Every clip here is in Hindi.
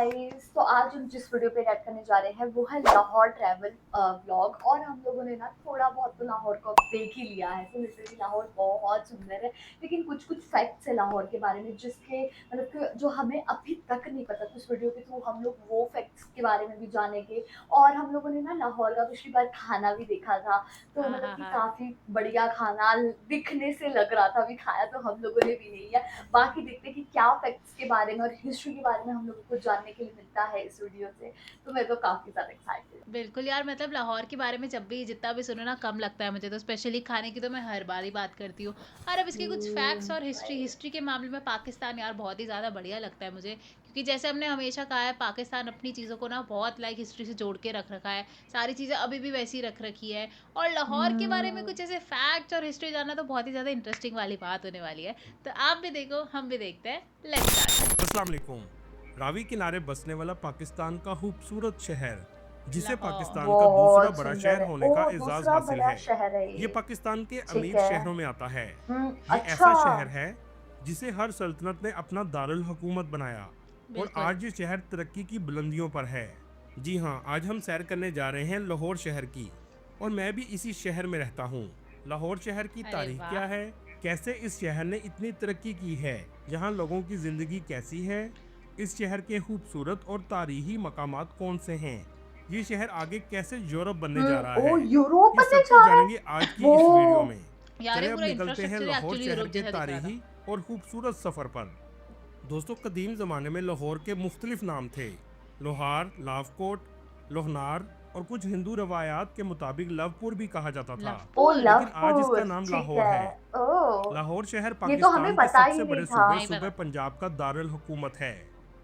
गाइस, तो आज हम जिस वीडियो पे रिएक्ट करने जा रहे हैं वो है लाहौर ट्रैवल व्लॉग। और हम लोगों ने ना थोड़ा बहुत तो लाहौर को देख ही लिया है। तो लिटरली लाहौर बहुत सुंदर है, लेकिन कुछ कुछ फैक्ट्स है लाहौर के बारे में जिसके मतलब कि जो हमें अभी तक नहीं पता। तो इस वीडियो के थ्रू हम लोग वो फैक्ट्स के बारे में भी जानेंगे। और हम लोगों ने ना लाहौर का पिछली बार खाना भी देखा था, तो हाँ, मतलब हाँ, कि हाँ। काफी बढ़िया खाना दिखने से लग रहा था। अभी खाया तो हम लोगों ने भी नहीं है। बाकी देखते हैं कि क्या फैक्ट्स के बारे में और हिस्ट्री के बारे में हम लोगों को जानने के लिए मिलता है इस वीडियो से। तो मैं तो काफी ज्यादा एक्साइटेड हूँ। बिल्कुल यार, मतलब लाहौर के बारे में जब भी जितना भी सुनो ना कम लगता है मुझे। तो स्पेशली खाने की तो मैं हर बार ही बात करती हूँ। और अब इसके कुछ फैक्ट्स और हिस्ट्री भाई, हिस्ट्री के मामले में पाकिस्तान यार बहुत ही ज़्यादा बढ़िया लगता है मुझे, क्योंकि जैसे हमने हमेशा कहा है पाकिस्तान अपनी चीज़ों को ना बहुत लाइक हिस्ट्री से जोड़ के रख रखा है। सारी चीज़ें अभी भी वैसी रख रखी है। और लाहौर के बारे में कुछ ऐसे फैक्ट्स और हिस्ट्री जानना तो बहुत ही ज़्यादा इंटरेस्टिंग वाली बात होने वाली है। तो आप भी देखो, हम भी देखते हैं। Let's start. अस्सलाम वालेकुम। रावी किनारे बसने वाला पाकिस्तान का खूबसूरत शहर, जिसे लाहौर। पाकिस्तान का दूसरा बहुत बड़ा सुंदर शहर है। होने का ओह, एजाज दूसरा हासिल बड़ा है। शहर है ये ये। पाकिस्तान के ठीक अमीर है। शहरों में आता है। ये अच्छा। ऐसा शहर है जिसे हर सल्तनत ने अपना दारुल हुकूमत बनाया, और बिल्कुल। आज ये शहर तरक्की की बुलंदियों पर है। जी हाँ, आज हम सैर करने जा रहे हैं लाहौर शहर की, और मैं भी इसी शहर में रहता हूँ। लाहौर शहर की अरे तारीख वाह। क्या है, कैसे इस शहर ने इतनी तरक्की की है, यहाँ लोगों की जिंदगी कैसी है, इस शहर के खूबसूरत और तारीखी मकामात कौन से हैं, ये शहर आगे कैसे यूरोप बनने जा रहा ओ, है, यूरोप ये बनने सब कुछ जा रहा है जानेंगे आज की वो। इस वीडियो में। यार ये चले अब पूरा निकलते हैं इंफ्रास्ट्रक्चर लाहौर एक्चुअली शहर यूरोप के जैसा दिख रहा था। तारीखी और खूबसूरत सफर पर। दोस्तों, कदीम ज़माने में लाहौर के मुख्तलिफ नाम थे। लोहार, लावकोट, लोहनार, और कुछ हिंदू रवायात के मुताबिक लवपुर भी कहा जाता था। ओ, लवपुर। लेकिन आज लवपुर, इसका नाम ठीक लाहौर है। है। ओ, लाहौर शहर ये तो हमें पाकिस्तान के पता ही सबसे नहीं बड़े था। सूबे नहीं सूबे पता था। पंजाब का दारुल हुकूमत है।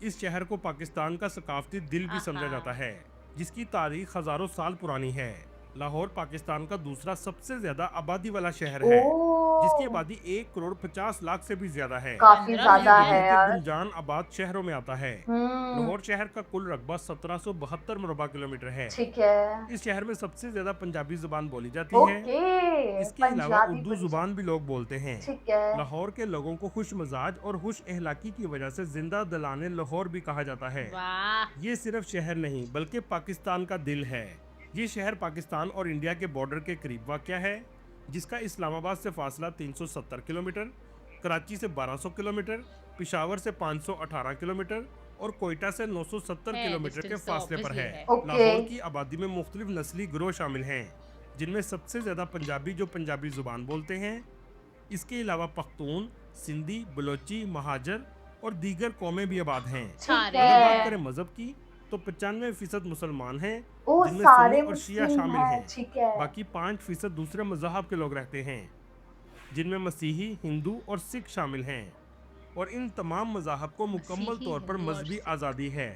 इस शहर को पाकिस्तान का सकाफती दिल भी समझा आहा। जाता है, जिसकी तारीख हजारों साल पुरानी है। लाहौर पाकिस्तान का दूसरा सबसे ज्यादा आबादी वाला शहर ओ, है, जिसकी आबादी 1 करोड़ 50 लाख से भी ज्यादा है, काफी पंद्रह और ये ज्यादा मिलियन है दुनिया के यार। गुंजान आबाद शहरों में आता है। हम्म। लाहौर शहर का कुल रकबा 1772 मुरबा किलोमीटर है। ठीक है। इस शहर में सबसे ज्यादा पंजाबी जुबान बोली जाती है। ओके। इसके अलावा पंजाबी उर्दू जुबान पंजाबी। भी लोग बोलते हैं। ठीक है। लाहौर के लोगों को खुश मिजाज और खुश अहलाकी की वजह से जिंदा दिलाने लाहौर भी कहा जाता है। वाह। ये सिर्फ शहर नहीं बल्कि पाकिस्तान का दिल है। ये शहर पाकिस्तान और इंडिया के बॉर्डर के करीब वाक़या है, जिसका इस्लामाबाद से फासला 370 किलोमीटर, कराची से 1200 किलोमीटर, पिशावर से 518 किलोमीटर और कोयटा से 970 है किलोमीटर के डिस्टेंस तो फासले पर ऑब्वियसली है। है। ओके। लाहौर की आबादी में मुख्तलिफ नस्ली गिरोह शामिल हैं, जिनमें सबसे ज़्यादा पंजाबी जो पंजाबी ज़ुबान बोलते हैं। इसके अलावा पख्तून, सिंधी, बलोची, महाजर और दीगर कौमें भी आबाद हैं। ठीक सारे अगर बात है। करें मज़हब की, तो 95% मुसलमान हैं, ओ, जिनमें सुन्नी सारे और शिया मुस्लिम शामिल हैं। हैं। ठीक है। बाकी 5% दूसरे मज़हब के लोग रहते हैं, जिनमें मसीही, हिंदू और सिख शामिल हैं। और इन तमाम मज़ाहब को मुकम्मल मसीही, तौर पर हिंदू और मजहबी सिख। आज़ादी है।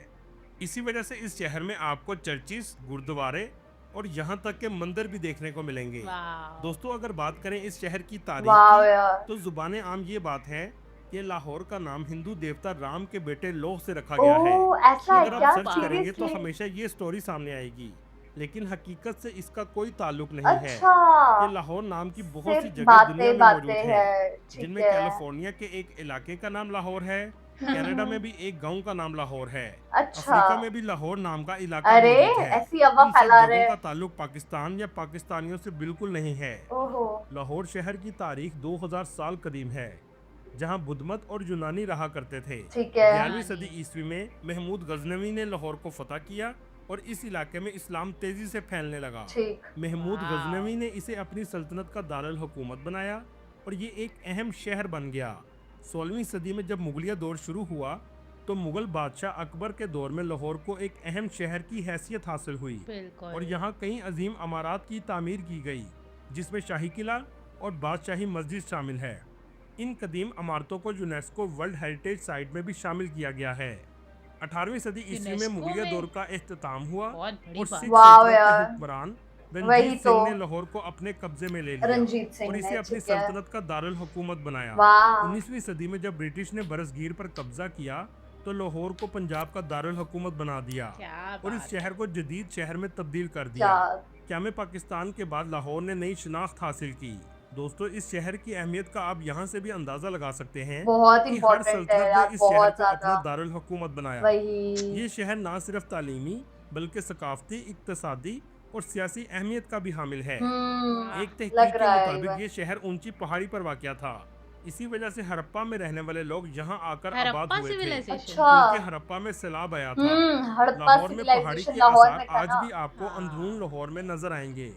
इसी वजह से इस शहर में आपको चर्चिस, गुरुद्वारे और यहाँ तक के मंदिर भी देखने को मिलेंगे। वाह। दोस्तों, अगर बात करें इस शहर की तारीख वाह की, यार। तो जुबान आम ये बात है कि लाहौर का नाम हिंदू देवता राम के बेटे लोह से रखा ओ, गया है। ऐसा है अगर आप क्या क्या? सर्च करेंगे तो सीरियसली? हमेशा ये स्टोरी सामने आएगी, लेकिन हकीकत से इसका कोई ताल्लुक नहीं है। अच्छा। कि लाहौर नाम की बहुत सी सिर्फ जगह दुनिया बातें में मौजूद बातें हैं, है। ठीक जिनमें है। कैलिफोर्निया के एक इलाके का नाम लाहौर है, कनाडा में भी एक गांव का नाम लाहौर है, अच्छा। अफ्रीका में भी लाहौर नाम का इलाका अरे, मौजूद है। ऐसी अफवाह इन सब फैला जगहों रहे का हैं। ताल्लुक पाकिस्तान या पाकिस्तानियों से बिल्कुल नहीं है। ओहो। लाहौर शहर की तारीख 2000 साल कदीम है, जहां बुद्धमत और यूनानी रहा करते थे। ठीक है। 11वीं यूनानी। सदी ईस्वी में महमूद गजनवी ने लाहौर को फतह किया, और इस इलाके में इस्लाम तेजी से फैलने लगा। ठीक। महमूद वाह। गजनवी ने इसे अपनी सल्तनत का दारुल हुकूमत बनाया, और ये एक अहम शहर बन गया। 16वीं सदी में जब मुगलिया दौर शुरू हुआ, तो मुगल बादशाह अकबर के दौर में लाहौर को एक अहम शहर की हैसियत हासिल हुई, और बिल्कुल। यहाँ कई अजीम अमारात की तामीर की गई, जिसमें शाही किला और बादशाही मस्जिद शामिल है। इन कदीम इमारतों को यूनेस्को वर्ल्ड हेरिटेज साइट में भी शामिल किया गया है। 18वीं सदी ईस्वी में यूनेस्को मुगलिया दौर में। का इख्तिताम हुआ, बहुत बड़ी और बात सिख है। वाह सल्तनत के यार। हुक्मरान वही रंजीत तो। सिंह ने लाहौर को अपने कब्जे में ले लिया, रंजीत और सिंह इसे ने। अपनी ठीक है। सल्तनत का दारुल हुकूमत बनाया। वाह। 19वीं सदी में जब ब्रिटिश ने बरसगीर पर कब्जा किया, तो लाहौर को पंजाब का दारुल हुकूमत बना दिया, क्या और इस बात है। शहर को जदीद शहर में तब्दील कर क्या? दिया। क्या में पाकिस्तान के बाद लाहौर ने नई शनाख्त हासिल की, दोस्तों इस शहर की अहमियत का आप यहाँ से भी अंदाजा लगा सकते हैं बहुत कि हर इम्पोर्टेंट है सल्तनत ने यार, इस शहर बहुत को अपना ज्यादा। दारुल हुकूमत बनाया। वही। ये शहर ना सिर्फ तालीमी बल्कि सकाफती, इक्तसादी और सियासी अहमियत का भी हामिल है। हम्म, एक लग तहकीक के रहा है मुताबिक इवन। ये शहर ऊंची पहाड़ी पर वाक़या था। इसी वजह से हड़प्पा में रहने वाले लोग यहाँ आकर आबाद हड़प्पा हुए थे, सिविलाइजेशन। अच्छा। क्योंकि हड़प्पा में सैलाब आया था। हड़प्पा लाहौर में पहाड़ी सिविलाइजेशन के लाहौर आसार में था आज ना। भी आपको अंदरून हाँ। लाहौर में नजर आएंगे।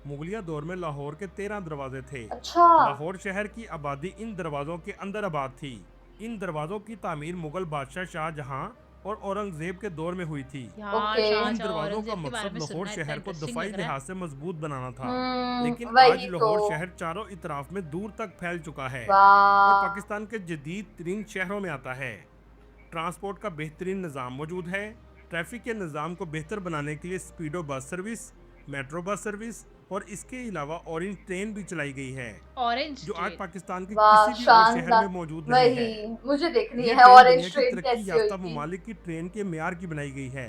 मुगलिया दौर में लाहौर के 13 दरवाजे थे। अच्छा। लाहौर शहर की आबादी इन दरवाजों के अंदर आबाद थी। इन दरवाजों की तामीर मुगल बादशाह शाहजहां और औरंगजेब के दौर में हुई थी। यार ओके। इन शाहजहाँ दरवाजों का औरंगजेब के बारे मकसद में लाहौर सुनना इतना शहर को इंटरेस्टिंग दफाई लग रहा है। लिहाज से मजबूत बनाना था। लेकिन आज वही तो। लाहौर शहर चारों इतराफ में दूर तक फैल चुका है और वाह। पाकिस्तान के जदीद तरीन शहरों में आता है। ट्रांसपोर्ट का बेहतरीन निज़ाम मौजूद है। ट्रैफिक के निज़ाम को बेहतर बनाने के लिए स्पीडो bus service, metro bus service और इसके अलावा ऑरेंज ट्रेन भी चलाई गई है, ऑरेंज जो आज ट्रेन। पाकिस्तान के वाह किसी भी और शहर में शानदार। मौजूद नहीं है। वही मुझे देखनी ये है ट्रेन दुनिया ऑरेंज की ट्रेन तरक्की कैसी याफ्ता होगी। ममालिक की ट्रेन के मेयार की बनाई गई है,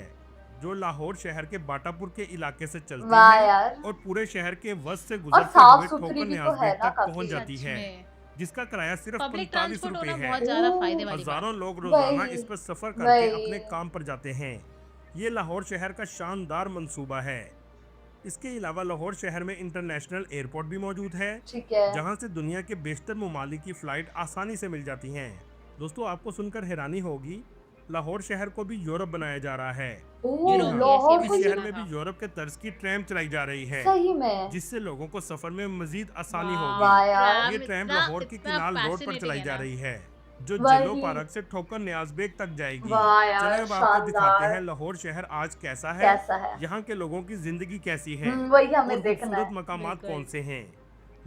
जो लाहौर शहर के बाटापुर के इलाके से चलती वाह है यार। और पूरे शहर के वस्त से और गुजरते साफ हुए सुथरी ठोकर भी तो न्याज़बेग है ना तक पहुंच काफी। जाती सच है, में जिसका किराया सिर्फ पब्लिक 45 ट्रांसपोर्ट रुपए होना है। बहुत ज्यादा ओह, फायदे वाली बात हजारों है। लोग रोजाना वही। इस पर सफर करके वही। अपने काम पर जाते हैं। ये लाहौर शहर का शानदार मंसूबा है। इसके अलावा लाहौर शहर में इंटरनेशनल एयरपोर्ट भी मौजूद है, ठीक है। जहां से दुनिया के बेशतर ममालिक की फ्लाइट आसानी से मिल जाती हैं। दोस्तों आपको सुनकर हैरानी होगी, लाहौर शहर को भी यूरोप बनाया जा रहा है। ओह, जी यूरोप हाँ, यस ये लाहौर इस को मैंने ये शहर सुना में भी था। यूरोप के तर्ज की ट्रैम चलाई जा रही है, सही में। जिससे लोगों को सफर में मजीद आसानी वाह, होगी। वाह यार। ये ट्रैम ट्रैम इतना लाहौर की इतना किनाल रोड पर फैसिनेटिंग चलाई है जा ना। रही है, जो जेलो वही। पार्क से ठोकर न्याज़बेग तक जाएगी। वाह चले यार अब आपको दिखाते हैं शानदार। लाहौर शहर आज कैसा है, कैसा है। यहाँ के लोगों की जिंदगी कैसी है वही हमें और देखना खूबसूरत है। मकामात बिल्कुल। कौन से हैं।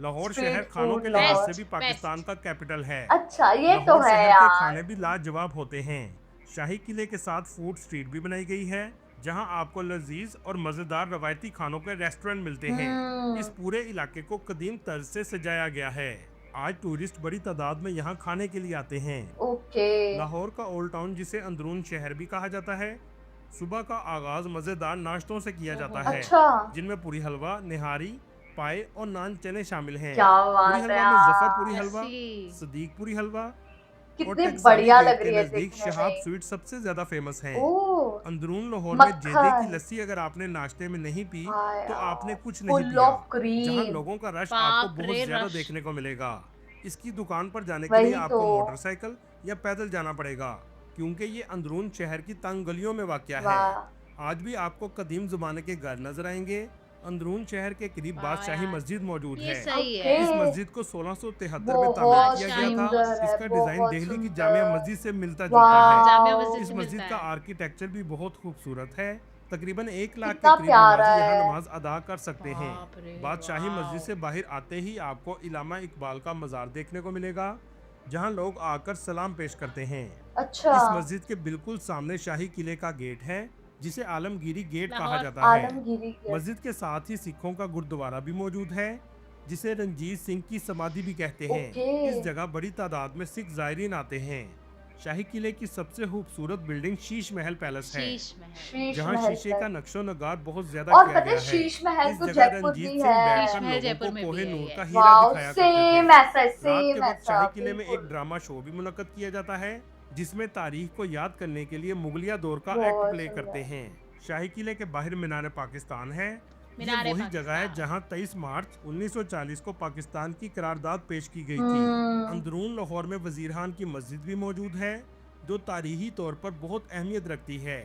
लाहौर शहर स्ट्रीट खानों फूड के लिहाज से लाहौर। भी बेस्ट पाकिस्तान बेस्ट। का कैपिटल है। अच्छा ये तो लाहौर है शहर के खाने यार। भी लाजवाब होते हैं। शाही किले के साथ फूड स्ट्रीट भी बनाई गई है, जहां आपको लजीज और मज़ेदार रवायती खानों के रेस्टोरेंट मिलते हैं। इस पूरे इलाके को कदीम तर्ज से सजाया गया है। आज टूरिस्ट बड़ी तादाद में यहाँ खाने के लिए आते हैं। ओके। लाहौर का ओल्ड टाउन, जिसे अंदरून शहर भी कहा जाता है, सुबह का आगाज मज़ेदार नाश्तों से किया जाता है, अच्छा। जिनमें पूरी हलवा, निहारी, पाए और नान चने शामिल हैं। क्या पूरी बात है हलवा में जफरपुरी यार। हलवा, लस्सी। सदीकपुरी हलवा और कितनी टकसाली बढ़िया गेट लग के रही है नजदीक देखने शहाब में। स्वीट सबसे ज्यादा फेमस हैं। ओह, अंदरून लाहौर में जेदे की मक्खन। लस्सी अगर आपने नाश्ते में नहीं पी हाँ तो यार, आपने कुछ नहीं फुल पिया। ऑफ जहां क्रीम। लोगों का रश आपको बाप बहुत रे ज्यादा रश। देखने को मिलेगा। इसकी दुकान पर जाने के लिए वही आपको तो। मोटरसाइकिल या पैदल जाना पड़ेगा, क्योंकि ये अंदरून शहर की तंग गलियों में वाक़या है। वाह। आज भी आपको कदीम ज़माने के घर नजर आएंगे। अंदरून शहर के करीब वाह बादशाही यार, मस्जिद मौजूद ये है। सही ओके। है। इस मस्जिद को 1673 में तामीर बहुत किया बादशाही गया था। सुंदर है, इसका डिजाइन बहुत दिल्ली की सुंदर। जामिया मस्जिद से मिलता जुलता है। जामिया वाह। मस्जिद इस से मस्जिद मिलता का है। आर्किटेक्चर भी बहुत खूबसूरत है। तकरीबन 1 लाख के कितना करीब प्यारा नमाजी यहाँ है। नमाज अदा कर सकते हैं। बाप रे, बादशाही वाव। मस्जिद से बाहर आते ही आपको इलामा इकबाल का मज़ार देखने को मिलेगा, जहाँ लोग आकर सलाम पेश करते हैं। अच्छा। इस मस्जिद के बिल्कुल सामने शाही किले का गेट है, जिसे आलमगीरी गेट कहा लाहौर जाता है। आलमगीरी गेट। मस्जिद के साथ ही सिखों का गुरुद्वारा भी मौजूद है, जिसे रंजीत सिंह की समाधि भी कहते हैं। ओके। इस जगह बड़ी तादाद में सिख जायरीन आते हैं। शाही किले की सबसे खूबसूरत बिल्डिंग शीश महल पैलेस है, शीश महल। शीश जहाँ महल शीशे है। का नक्शो नगार बहुत ज्यादा और किया पता गया है है। शीश महल इस तो जगह जयपुर रंजीत भी सिंह है। बैठकर शीश महल लोगों जयपुर को में कोहे भी है नूर ये। का हीरा वाओ, दिखाया करते सेम थे। ऐसा रात सेम के वक्त ऐसा शाही किले में एक बिल्कुल। ड्रामा शो भी मुनक्कद किया जाता है, जिसमें तारीख को याद करने के लिए मुगलिया दौर का एक्ट बहुत प्ले सुंदर। करते हैं। शाही किले के बाहर मीनार पाकिस्तान है। ये मीनार-ए वही जगह है पाकिस्तान। जहां 23 मार्च 1940 को पाकिस्तान की करारदाद पेश की गई थी। अंदरून लाहौर में वजीरहान की मस्जिद भी मौजूद है, जो तारीखी तौर पर बहुत अहमियत रखती है,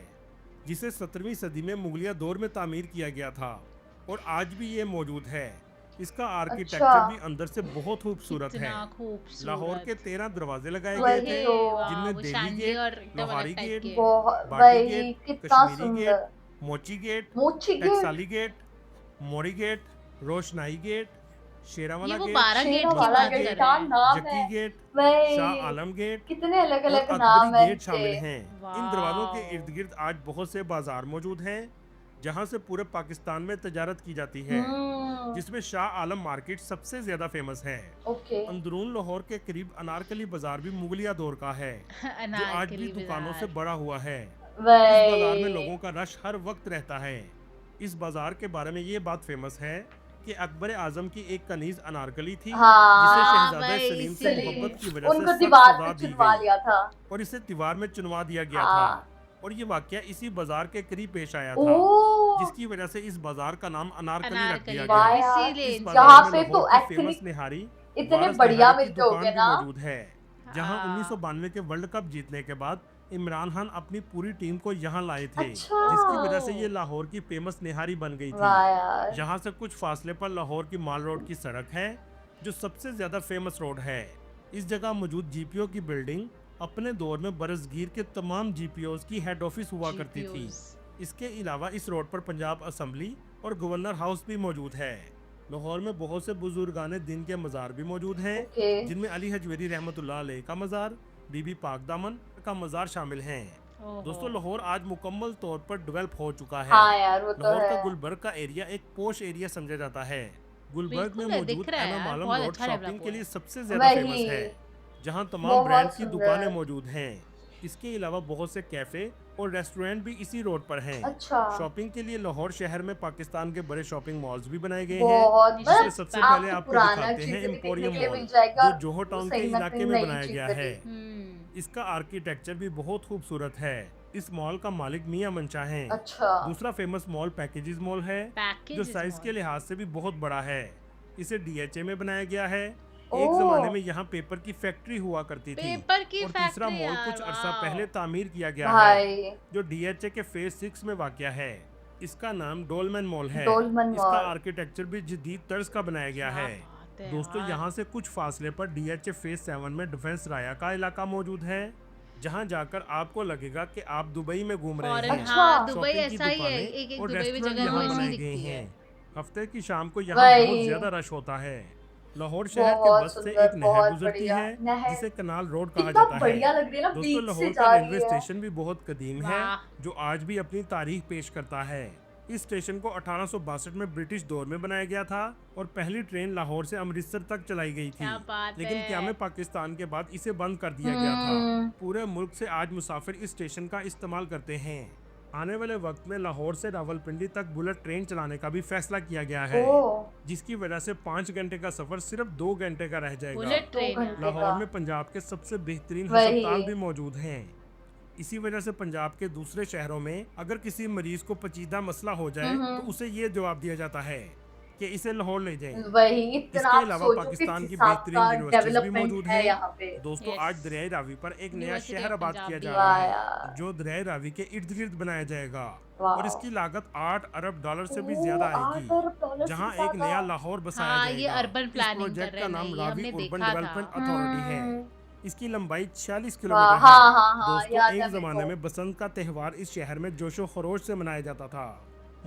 जिसे 17वीं सदी में मुगलिया दौर में तामीर किया गया था और आज भी ये मौजूद है। इसका आर्किटेक्चर अच्छा। भी अंदर से बहुत खूबसूरत है। कितना खूबसूरत। लाहौर के 13 दरवाजे लगाए गए वही थे, तो। जिनमें वो दिल्ली शानली गेट, और एकदम अलग लोहारी टाइप गेट, के। बहुत बाटी वही गेट, कितना कश्मीरी सुंदर। गेट, मोची गेट, मोची गेट। टकसाली गेट, मोरी गेट, रोशनाई गेट, शेरावाला ये वो गेट, 12 गेट की शेरावाला बात गेट कर का रहे हैं। नाम जक्की है। गेट, वही शाह आलम गेट कितने अलग और अलग अकबरी नाम है गेट शामिल इनके। हैं। इन दरवाजों के इर्द गिर्द आज बहुत से बाजार मौजूद हैं, जहां से पूरे पाकिस्तान में तजारत की जाती है, जिसमें शाह आलम मार्केट सबसे ज्यादा फेमस है। ओके। अंदरून लाहौर के करीब अनारकली बाजार भी मुगलिया दौर का है, जो आज भी अनारकली दुकानों से बाजार। बड़ा हुआ है। इस बाजार में वही लोगों का रश हर वक्त रहता है। इस बाजार के बारे में ये बात फेमस है कि अकबर आजम की एक कनीज अनारकली थी, जिसे हाँ शहजादा भाई, सलीम से इसीलिए। मोहब्बत की वजह से उनको सख्त दीवार सजा पे दी चुनवा गई लिया था। और इसे दीवार में चुनवा दिया गया था। हाँ। और ये वाकया इसी बाजार के करीब पेश आया ओ था, जिसकी वजह से इस बाजार का नाम अनारकली रख दिया अनारकली गया। वाह था, यार, इसीलिए इस इनसे। बाजार यहाँ में पे लाहौर तो की एक्चुअली फेमस निहारी, इतने वारस बढ़िया निहारी की मिलते दुकान होगे भी ना। मौजूद है, जहां हाँ। 1992 के वर्ल्ड कप जीतने के बाद इमरान खान अपनी पूरी टीम को यहां लाए थे, अच्छा। जिसकी वजह से ये ओह! लाहौर की फेमस निहारी बन गई थी। वाह यार। यहाँ से कुछ फासले पर लाहौर की माल रोड की सड़क है, जो सबसे ज्यादा फेमस रोड है। इस जगह मौजूद जीपीओ की बिल्डिंग अपने दौर में बरसगीर के तमाम जीपीओज की हेड ऑफिस हुआ करती थी। जीपीओज़। इसके अलावा इस रोड पर पंजाब असेंबली और गवर्नर हाउस भी मौजूद है। लाहौर में बहुत से बुजुर्गाने दिन के मज़ार भी मौजूद हैं, ओके। जिनमें अली हजवेरी रहमतुल्लाह अलैह का मज़ार, बीबी पाक दामन का मज़ार शामिल हैं। ओहो! दोस्तों, लाहौर आज मुकम्मल तौर पर डेवलप हो चुका है। हाँ यार, वो तो लाहौर का है। गुलबर्ग का एरिया एक पोश एरिया समझा जाता है। गुलबर्ग में बिल्कुल है, दिख मौजूद रहा है एमएम यार, आलम बहुत रोड अच्छा डेवलप शॉपिंग हुआ के लिए है। सबसे ज्यादा फेमस वही, है, जहां तमाम ब्रांड बहुत की दुकानें सुंदर। मौजूद हैं। इसके अलावा बहुत से कैफे और रेस्टोरेंट भी इसी रोड पर हैं। अच्छा। शॉपिंग के लिए लाहौर शहर में पाकिस्तान के बड़े शॉपिंग मॉल्स भी बनाए गए हैं, बहुत जिसमें निशात सबसे पार्क। पहले आपको आपको पुराना दिखाते हैं चीजें भी देखने एम्पोरियम के लिए मॉल, मिल जाएगा, जो जोहो और टाउन के सही में इलाके में नई बनाया गया चीजें है। भी। हुँ। इसका आर्किटेक्चर भी बहुत खूबसूरत है। इस मॉल का मालिक मियां मंशा हैं। अच्छा। दूसरा फेमस मॉल पैकेजेस मॉल है, जो पैकेजेज़ साइज के मॉल। लिहाज से भी बहुत बड़ा है। इसे डीएचए में बनाया गया है। एक ओह! जमाने में यहाँ पेपर की फैक्ट्री हुआ करती थी। पेपर की और तीसरा फैक्ट्री मॉल यार, कुछ अरसा पहले वॉव! तामीर किया गया है, भाई, जो डीएचए के फेज 6 में वाक़या है। इसका नाम डोलमैन मॉल है। डोलमन इसका मॉल। आर्किटेक्चर भी जदीद तर्ज का बनाया गया क्या है। बात है दोस्तों, यार! यहाँ से कुछ फासले पर डीएचए फेज 7 में डिफेंस राया का इलाका मौजूद है, जहाँ जाकर आपको लगेगा कि आप दुबई में घूम रहे फॉरेन, हैं। अच्छा। हाँ, दुबई शॉपिंग की ऐसा ही है, दुकानें एक-एक और दुबई में रेस्टोरेंट जगह वो यहाँ ऐसी ही बनाए गए दिखती है। हैं। हफ्ते की शाम को यहाँ बहुत वही। ज्यादा रश होता है। लाहौर शहर के बहुत बस से सुंदर, एक नहर बहुत गुजरती बढ़िया। है, नहर जिसे कनाल रोड कहा कितना जाता है। बढ़िया लग रही है ना, दोस्तों, बीच से लाहौर का जा रेलवे रही है। स्टेशन भी बहुत कदीम है, वाह! जो आज भी अपनी तारीख पेश करता है। इस स्टेशन को 1862 में ब्रिटिश दौर में बनाया गया था और पहली ट्रेन लाहौर से अमृतसर तक चलाई गई थी। क्या बात लेकिन है! क़याम पाकिस्तान के बाद इसे बंद कर दिया गया था। हम्म। पूरे मुल्क से आज मुसाफिर इस स्टेशन का इस्तेमाल करते हैं। आने वाले वक्त में लाहौर से रावलपिंडी तक बुलेट ट्रेन चलाने का भी फैसला किया गया है, ओह, जिसकी वजह से 5 घंटे का सफर सिर्फ 2 घंटे का रह जाएगा। बुलेट 2 ट्रेन घंटे यार। लाहौर का। में पंजाब के सबसे बेहतरीन वही। हस्पताल भी मौजूद हैं। इसी वजह से पंजाब के दूसरे शहरों में अगर किसी मरीज को पेचीदा मसला हो जाए, तो उसे ये जवाब दिया जाता है कि इसे लाहौर ले जाएं। वही, इतना इसके आप अलावा सोचो पाकिस्तान किस की हिसाब बेहतरीन का यूनिवर्सिटीज भी डेवलपमेंट मौजूद है हैं। यहाँ पे। दोस्तों, Yes. आज दरियाई रावी पर एक नया यूनिवर्सिटी शहर ऑफ आबाद पंजाब किया भी जा है। रहा वाह है, यार। जो दरियाई रावी के इर्द गिर्द बनाया जाएगा। वाह। और इसकी लागत 8 अरब डॉलर से भी ओह, ज्यादा 8 आएगी, अरब डॉलर से जहाँ भी एक नया ज्यादा। लाहौर बसाया हाँ, ये जाएगा। अर्बन इस प्लानिंग कर प्रोजेक्ट रहे का हैं ना, नाम ये रावी हमने अर्बन देखा डेवलपमेंट था। अथॉरिटी है। हम्म। इसकी लंबाई 40 वाह, किलोमीटर हाँ है। हाँ हाँ, दोस्तों, याद है एक मेरे जमाने को। में बसंत का त्यौहार इस शहर में जोशो खरोश से मनाया जाता था।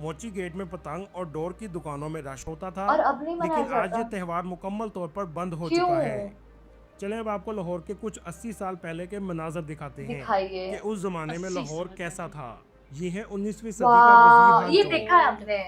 मोची गेट में पतंग और डोर की दुकानों में रश होता था, और अब नहीं मनाया लेकिन आज ये जाता। त्यौहार मुकम्मल तौर पर बंद हो क्यों? चुका है। चले अब आपको लाहौर के कुछ 80 साल पहले के मनाजर दिखाते हैं दिखाइए। कि उस जमाने में 80 लाहौर साल कैसा पहले। था। ये है 19वीं सदी का वजीर वाह, खान ये चौक। देखा है हमने।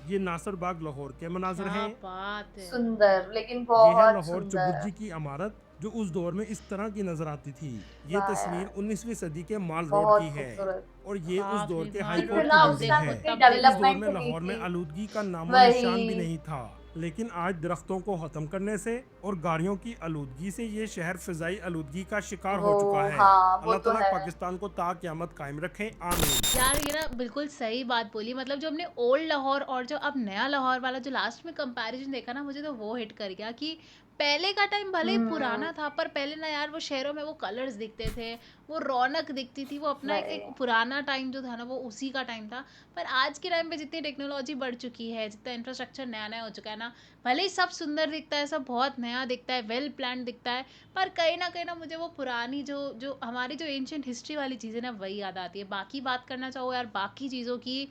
ये नासिर बाग लाहौर के मनाजर क्या हैं। बात है! सुंदर, लेकिन ये है बहुत लाहौर सुंदर। चुबुर्जी की इमारत, जो उस दौर में इस तरह की नजर आती थी। ये वाह तस्वीर यार। 19वीं सदी के माल रोड बहुत की है, खूबसूरत। और ये उस बाप दौर रे, के माल हाई रोड कोर्ट इतना की उस बिल्डिंग टाइम है। उतनी तब देखो। उस दौर डेवलपमेंट में नहीं लाहौर में थी। आलूदगी का नामो निशान भी वही। नहीं था, लेकिन आज दरख्तों को खत्म करने से और गाड़ियों की आलूदगी से ये शहर फिजाई आलूदगी का शिकार हो वो, चुका है। हाँ, वो अल्लाह तो ताला है। पाकिस्तान को ता क़यामत कायम रखे, आमीन। यार ये ना बिल्कुल सही बात बोली, मतलब जो हमने ओल्ड लाहौर और जो अब नया लाहौर वाला जो लास्ट में कंपैरिजन देखा ना, मुझे तो वो हिट कर गया कि पहले का टाइम भले ही पुराना था, पर पहले ना यार वो शहरों में वो कलर्स दिखते थे, वो रौनक दिखती थी, वो अपना एक वही। पुराना टाइम जो था ना वो उसी का टाइम था। पर आज के टाइम पे जितनी टेक्नोलॉजी बढ़ चुकी है, जितना इंफ्रास्ट्रक्चर नया नया हो चुका है ना, भले ही सब सुंदर दिखता है, सब बहुत नया दिखता है, वेल प्लान दिखता है, पर कहीं ना मुझे वो पुरानी जो जो हमारी जो एंशियंट हिस्ट्री वाली चीज़ें ना वही याद आती है। बाकी बात करना चाहो यार बाकी चीज़ों की,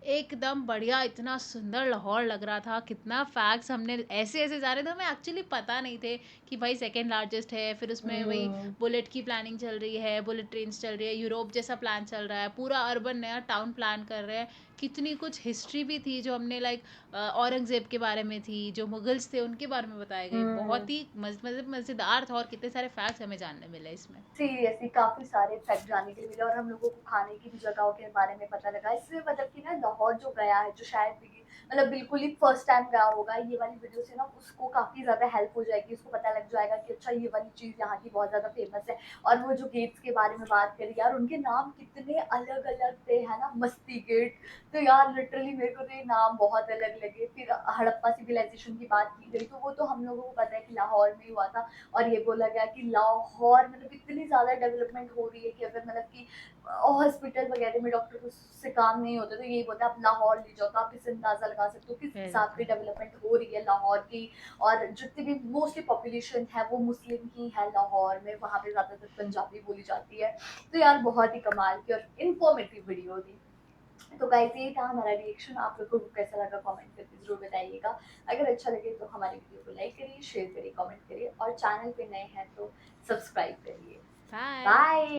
एकदम बढ़िया, इतना सुंदर लाहौर लग रहा था, कितना फैक्ट्स हमने ऐसे ऐसे जा रहे थे, हमें एक्चुअली पता नहीं थे कि भाई सेकंड लार्जेस्ट है, फिर उसमें वही बुलेट की प्लानिंग चल रही है, बुलेट ट्रेन्स चल रही है, यूरोप जैसा प्लान चल रहा है, पूरा अर्बन नया टाउन प्लान कर रहे हैं। कितनी कुछ हिस्ट्री भी थी जो हमने लाइक औरंगजेब के बारे में थी, जो मुगल्स थे उनके बारे में बताए गए, बहुत ही मज़ेदार था और कितने सारे फैक्ट्स हमें जानने मिले इसमें। सीरियसली काफी सारे फैक्ट जानने के लिए मिले, और हम लोगों को खाने की भी जगहों के बारे में पता लगा। इसमें मतलब कि ना लाहौर जो गया है, जो शायद भी मतलब बिल्कुल ही फर्स्ट टाइम गया होगा, ये वाली वीडियो से ना उसको काफ़ी ज़्यादा हेल्प हो जाएगी, उसको पता लग जाएगा कि अच्छा ये वाली चीज़ यहाँ की बहुत ज़्यादा फेमस है। और वो जो गेट्स के बारे में बात करी यार, उनके नाम कितने अलग-अलग थे, है ना? मस्ती गेट, तो यार लिटरली मेरे को तो ये नाम बहुत अलग लगे। फिर हड़प्पा सिविलाइजेशन की बात की गई, तो वो तो हम लोगों को पता है कि लाहौर में ही हुआ था। और ये बोला गया कि लाहौर मतलब इतनी ज़्यादा डेवलपमेंट हो रही है कि अगर मतलब कि हॉस्पिटल वगैरह में डॉक्टर को से काम नहीं होता, तो यही बोलते हैं आप लाहौर ले जाओ, तो आप इससे अंदाजा लगा सकते हो किस हिसाब से बिल्कुल। डेवलपमेंट हो रही है लाहौर की। और जितनी भी मोस्टली पॉपुलेशन है वो मुस्लिम ही है लाहौर में, वहाँ पे ज़्यादातर पंजाबी बोली जाती है। तो यार बहुत ही कमाल की और इन्फॉर्मेटिव वीडियो थी। तो गाइस यही था हमारा रिएक्शन, आप लोगों को कैसा लगा कमेंट करके जरूर बताइएगा। अगर अच्छा लगे तो हमारी वीडियो को लाइक करिए, शेयर करिए, कमेंट करिए और चैनल पे नए हैं तो सब्सक्राइब करिए। बाय। बाय।